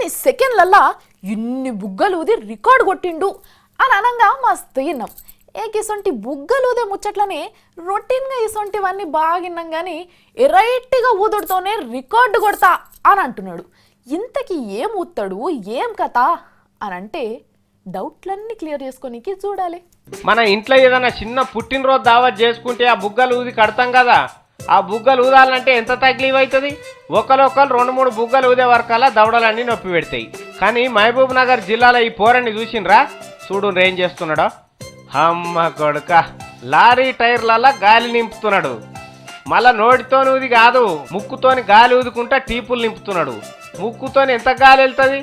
కొన్ని సెకండ్లల్లా ఇన్ని బుగ్గలు ఊది రికార్డు కొట్టిండు అని అనంగా మస్తు విన్నాం. ఇసొంటి బుగ్గలు ఊదే ముచ్చట్లనే రొటీన్గా ఇసొంటివన్నీ బాగిన్నాం కానీ ఎరైట్గా ఊదుడుతోనే రికార్డు కొడతా అని అంటున్నాడు. ఇంతకీ ఏం ఊతాడు, ఏం కథ అని అంటే డౌట్లన్నీ క్లియర్ చేసుకోనికి చూడాలి. మన ఇంట్లో ఏదైనా చిన్న పుట్టినరోజు దావత్ చేసుకుంటే ఆ బుగ్గలు ఊది కడతాం కదా, ఆ బుగ్గలు ఊదాలంటే ఎంత తగ్లీవ్ అవుతుంది. ఒకరు 2-3 బుగ్గలు ఊదే వరకల్లా దవడలన్నీ నొప్పి పెడతాయి. కానీ మహబూబ్ నగర్ జిల్లాలో ఈ పోరని చూసిండ్రా, చూడు ఏం చేస్తున్నాడో. అమ్మ కొడుక, లారీ టైర్లలో గాలి నింపుతున్నాడు. మళ్ళా నోటితోని ఊది కాదు, ముక్కుతోని గాలి ఊదుకుంటా టీపులు నింపుతున్నాడు. ముక్కుతోని ఎంత గాలి వెళ్తుంది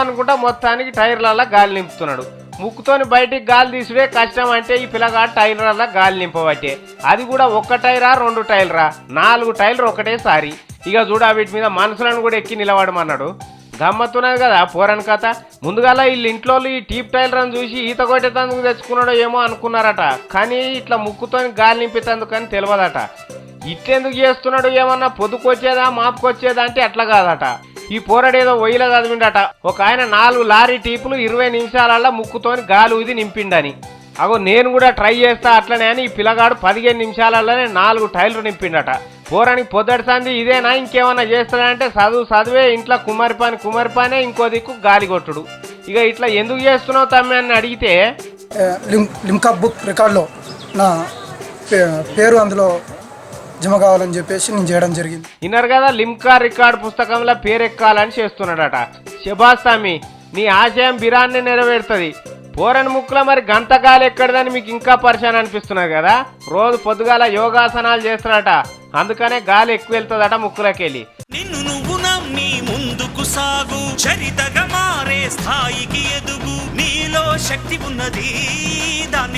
అనుకుంటా మొత్తానికి టైర్లలో గాలి నింపుతున్నాడు. ముక్కుతోని బయటికి గాలి తీసుడే కష్టం అంటే ఈ పిల్లగాడు టైర్లలో గాలి నింపబట్టే. అది కూడా 1 టైరా 2 టైర్రా, 4 టైర్లు ఒకటేసారి. ఇక చూడ వీటి మీద మనుషులను కూడా ఎక్కి నిలబడమన్నాడు. గమ్మత్తున్నది కదా పోరని కథ. ముందుగాల వీళ్ళ ఇంట్లో ఈ టీప్ టైలర్ని చూసి ఈత కొట్టేందుకు తెచ్చుకున్నాడో ఏమో అనుకున్నారట. కానీ ఇట్లా ముక్కుతోని గాలి నింపేందుకు అని తెలియదట. ఇట్లెందుకు చేస్తున్నాడు, ఏమన్నా పొద్దుకొచ్చేదా మాపుకొచ్చేదా అంటే అట్లా కాదట. ఈ పోరడేదో ఒయ్యిలో చదివిండట. ఒక ఆయన 4 లారీ టీపులు 20 నిమిషాలలో ముక్కుతోని గాలి ఊది నింపిండని. అగో నేను కూడా ట్రై చేస్తా అట్లనే అని ఈ పిల్లగాడు 15 నిమిషాలలోనే 4 టైర్లు నింపిండట. పోరానికి పొద్దటి సంది ఇదేనా ఇంకేమన్నా చేస్తాడంటే చదువే ఇంట్లో కుమారిపానే ఇంకో దిక్కు గాలి కొట్టుడు. ఇక ఇట్లా ఎందుకు చేస్తున్నావు తమ్మి అని అడిగితే, లిమ్కా బుక్ రికార్డులో నా పేరు అందులో జమ కావాలని చెప్పేసి నేను చేయడం జరిగింది. విన్నారు కదా, లిమ్కా రికార్డు పుస్తకంలో పేరు ఎక్కాలని చేస్తున్నాడట. శబాస్ తమ్మి, నీ ఆశయం బిరాన్ని నెరవేరుతుంది. పోరని ముక్కులో మరి గంత గాలి ఎక్కడదని మీకు ఇంకా పరిశాన్ అనిపిస్తున్నది కదా. రోజు పొద్దుగాల యోగాసనాలు చేస్తాడట, అందుకనే గాలి ఎక్కువ వెళ్తుందట ముక్కులకెళ్ళి. నిన్ను నువ్వు నమ్మి ముందుకు సాగు, చరితగా మారే స్థాయికి ఎదుగు, నీలో శక్తి ఉన్నది.